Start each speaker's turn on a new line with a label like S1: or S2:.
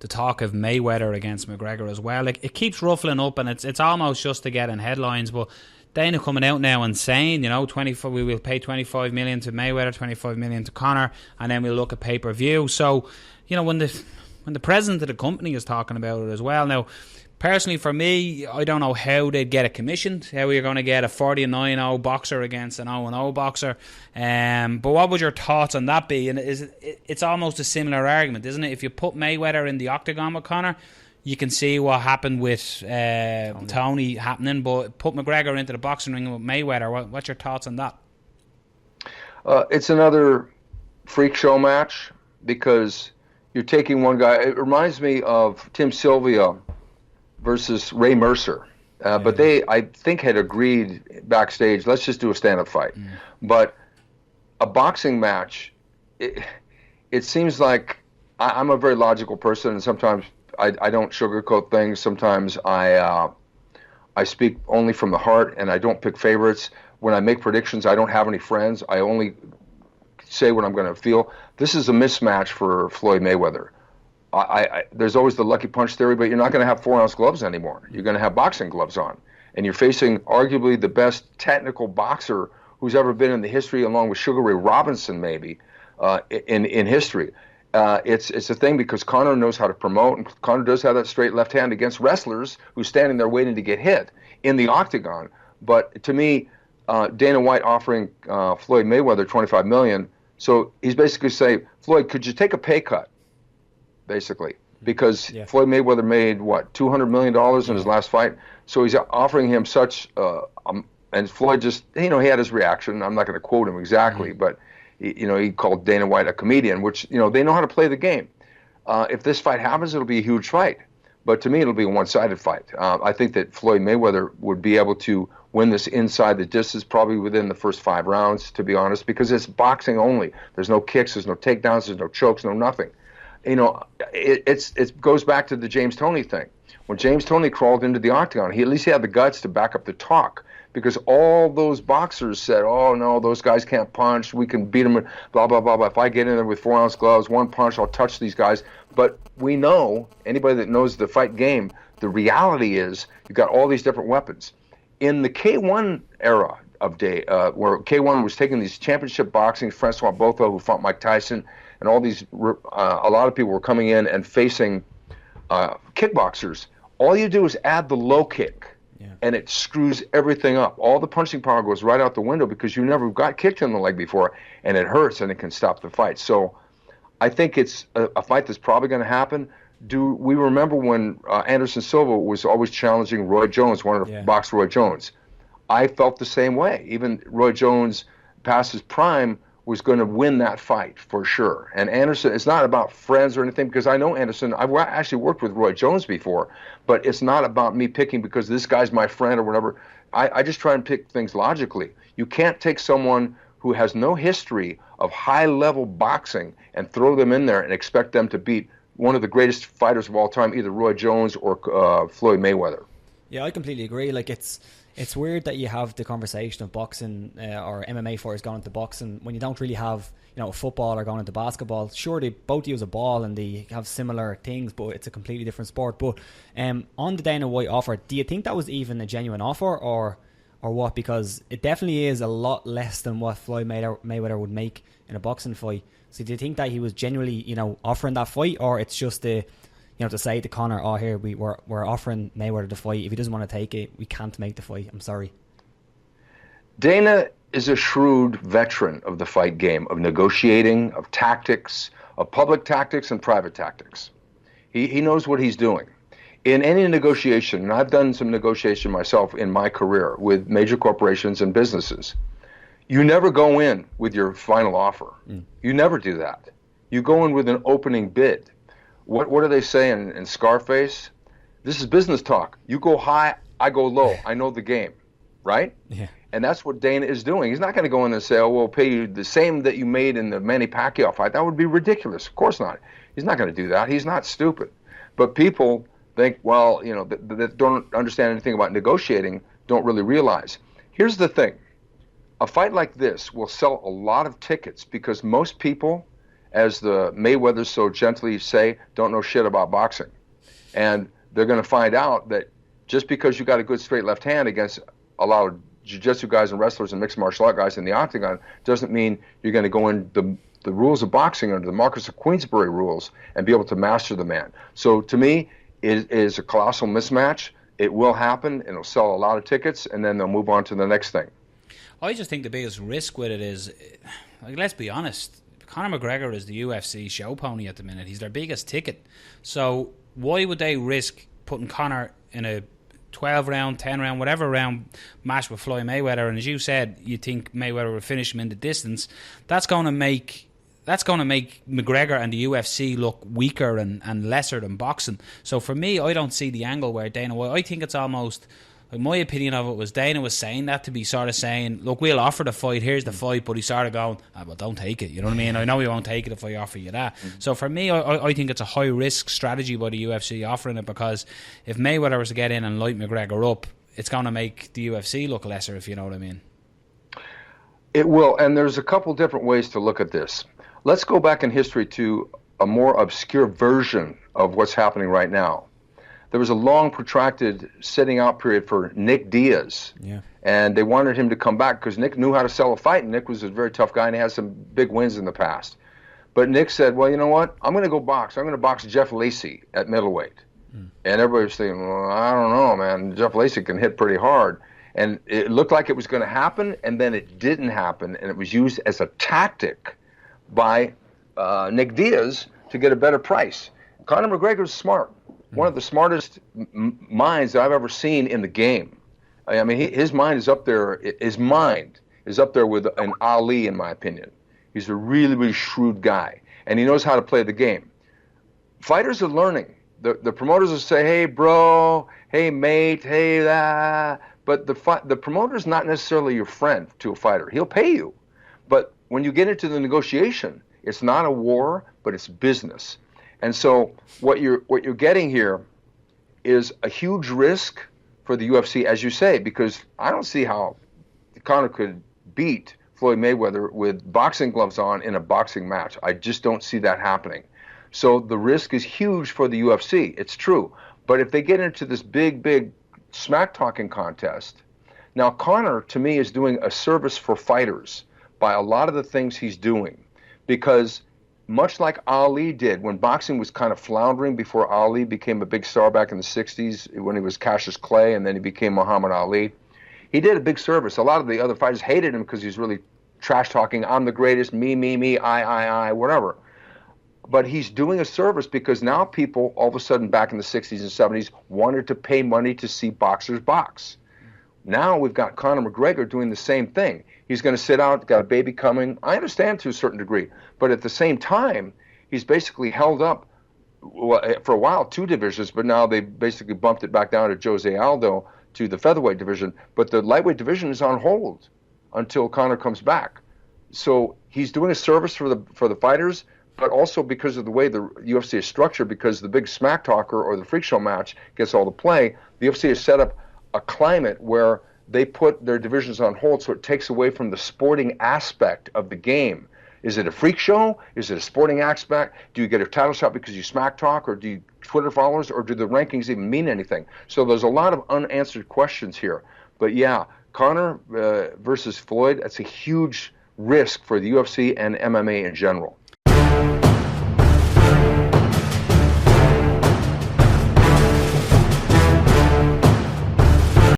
S1: the talk of Mayweather against McGregor as well. Like, it keeps ruffling up, and it's almost just to get in headlines. But Dana coming out now and saying, we will pay 25 million to Mayweather, 25 million to Conor, and then we'll look at pay-per-view. So, when the president of the company is talking about it as well. Now, personally, for me, I don't know how they'd get it commissioned, how you're going to get a 49-0 boxer against an 0-0 boxer. But what would your thoughts on that be? And it's almost a similar argument, isn't it? If you put Mayweather in the octagon with Conor, you can see what happened with Tony happening, but put McGregor into the boxing ring with Mayweather. What's your thoughts on that?
S2: It's another freak show match because you're taking one guy. It reminds me of Tim Sylvia versus Ray Mercer. But they, I think, had agreed backstage, let's just do a stand-up fight. But a boxing match, it seems like I'm a very logical person, and sometimes I don't sugarcoat things. Sometimes I speak only from the heart, and I don't pick favorites. When I make predictions, I don't have any friends. I only say what I'm going to feel. This is a mismatch for Floyd Mayweather. There's always the lucky punch theory, but you're not going to have 4-ounce gloves anymore. You're going to have boxing gloves on. And you're facing arguably the best technical boxer who's ever been in the history, along with Sugar Ray Robinson, maybe, in history. It's a thing because Conor knows how to promote, and Conor does have that straight left hand against wrestlers who's standing there waiting to get hit in the octagon. But to me, Dana White offering Floyd Mayweather $25 million, so he's basically saying, Floyd, could you take a pay cut, basically? Because Floyd Mayweather made, $200 million in his last fight? So he's offering him such, and Floyd just, he had his reaction. I'm not going to quote him exactly, but he called Dana White a comedian, which, they know how to play the game. If this fight happens, it'll be a huge fight. But to me, it'll be a one-sided fight. I think that Floyd Mayweather would be able to win this inside the distance, probably within the first 5 rounds, to be honest, because it's boxing only. There's no kicks, there's no takedowns, there's no chokes, no nothing. It goes back to the James Toney thing. When James Toney crawled into the octagon, he at least had the guts to back up the talk, because all those boxers said, oh, no, those guys can't punch. We can beat them, blah, blah, blah, blah. If I get in there with 4-ounce gloves, one punch, I'll touch these guys. But we know, anybody that knows the fight game, the reality is you've got all these different weapons. In the K1 era of day, where K1 was taking these championship boxing, Francois Botha, who fought Mike Tyson, and all these, a lot of people were coming in and facing kickboxers. All you do is add the low kick. And it screws everything up. All the punching power goes right out the window because you never got kicked in the leg before, and it hurts, and it can stop the fight. So I think it's a fight that's probably going to happen. Do we remember when Anderson Silva was always challenging Roy Jones, wanted to box Roy Jones? I felt the same way. Even Roy Jones, past his prime, was going to win that fight for sure. And Anderson, it's not about friends or anything, because I know Anderson. I've actually worked with Roy Jones before, but it's not about me picking because this guy's my friend or whatever. I just try and pick things logically. You can't take someone who has no history of high-level boxing and throw them in there and expect them to beat one of the greatest fighters of all time, either Roy Jones or Floyd Mayweather.
S3: Yeah, I completely agree. Like, it's weird that you have the conversation of boxing or MMA fighters going into boxing when you don't really have, a footballer going into basketball. Sure, they both use a ball and they have similar things, but it's a completely different sport. But on the Dana White offer, do you think that was even a genuine offer or what? Because it definitely is a lot less than what Floyd Mayweather would make in a boxing fight. So do you think that he was genuinely, offering that fight, or it's just to say to Conor, oh, here, we're offering Mayweather the fight. If he doesn't want to take it, we can't make the fight. I'm sorry.
S2: Dana is a shrewd veteran of the fight game, of negotiating, of tactics, of public tactics and private tactics. He knows what he's doing. In any negotiation, and I've done some negotiation myself in my career with major corporations and businesses, you never go in with your final offer. You never do that. You go in with an opening bid. What do they say in Scarface? This is business talk. You go high, I go low. I know the game, right?
S3: Yeah.
S2: And that's what Dana is doing. He's not going to go in and say, oh, we'll pay you the same that you made in the Manny Pacquiao fight. That would be ridiculous. Of course not. He's not going to do that. He's not stupid. But people think, well, that don't understand anything about negotiating, don't really realize. Here's the thing. A fight like this will sell a lot of tickets because most people as the Mayweathers so gently say, don't know shit about boxing. And they're going to find out that just because you got a good straight left hand against a lot of jiu-jitsu guys and wrestlers and mixed martial art guys in the octagon doesn't mean you're going to go in the rules of boxing under the Marquess of Queensberry rules and be able to master the man. So to me, it is a colossal mismatch. It will happen, and it'll sell a lot of tickets, and then they'll move on to the next thing.
S1: I just think the biggest risk with it is, like, let's be honest, Conor McGregor is the UFC show pony at the minute. He's their biggest ticket. So why would they risk putting Conor in a 12-round, 10-round, whatever round match with Floyd Mayweather? And as you said, you think Mayweather will finish him in the distance. That's going to make McGregor and the UFC look weaker and lesser than boxing. So for me, I don't see the angle where Dana White, I think it's almost, like, my opinion of it was Dana was saying that to be sort of saying, look, we'll offer the fight, here's the fight, but he started going, well, don't take it, you know what I mean? I know you won't take it if I offer you that. So for me, I think it's a high-risk strategy by the UFC offering it, because if Mayweather was to get in and light McGregor up, it's going to make the UFC look lesser, if you know what I mean.
S2: It will, and there's a couple different ways to look at this. Let's go back in history to a more obscure version of what's happening right now. There was a long, protracted sitting out period for Nick Diaz. Yeah. And they wanted him to come back because Nick knew how to sell a fight, and Nick was a very tough guy, and he had some big wins in the past. But Nick said, well, you know what? I'm going to go box. I'm going to box Jeff Lacey at middleweight. And everybody was thinking, well, I don't know, man. Jeff Lacey can hit pretty hard. And it looked like it was going to happen, and then it didn't happen, and it was used as a tactic by Nick Diaz to get a better price. Conor McGregor's smart. One of the smartest minds that I've ever seen in the game. I mean, his mind is up there. His mind is up there with an Ali, in my opinion. He's a really, really shrewd guy, and he knows how to play the game. Fighters are learning. The promoters will say, "Hey, bro. Hey, mate. Hey, that." But the promoter's not necessarily your friend to a fighter. He'll pay you, but when you get into the negotiation, it's not a war, but it's business. And so what you're getting here is a huge risk for the UFC, as you say, because I don't see how Conor could beat Floyd Mayweather with boxing gloves on in a boxing match. I just don't see that happening. So the risk is huge for the UFC. It's true. But if they get into this big smack-talking contest, now Conor, to me, is doing a service for fighters by a lot of the things he's doing, because much like Ali did when boxing was kind of floundering before Ali became a big star back in the 60s when he was Cassius Clay and then he became Muhammad Ali, he did a big service. A lot of the other fighters hated him because he's really trash-talking, I'm the greatest, me, I, whatever. But he's doing a service because now people, all of a sudden back in the 60s and 70s, wanted to pay money to see boxers box. Now we've got Conor McGregor doing the same thing. He's going to sit out, got a baby coming. I understand to a certain degree. But at the same time, he's basically held up, well, for a while, 2 divisions, but now they basically bumped it back down to Jose Aldo to the featherweight division. But the lightweight division is on hold until Conor comes back. So he's doing a service for the fighters, but also because of the way the UFC is structured, because the big smack talker or the freak show match gets all the play, the UFC has set up a climate where they put their divisions on hold, so it takes away from the sporting aspect of the game. Is it a freak show? Is it a sporting aspect? Do you get a title shot because you smack talk, or do you Twitter followers, or do the rankings even mean anything? So there's a lot of unanswered questions here. But yeah, Conor versus Floyd, that's a huge risk for the UFC and MMA in general.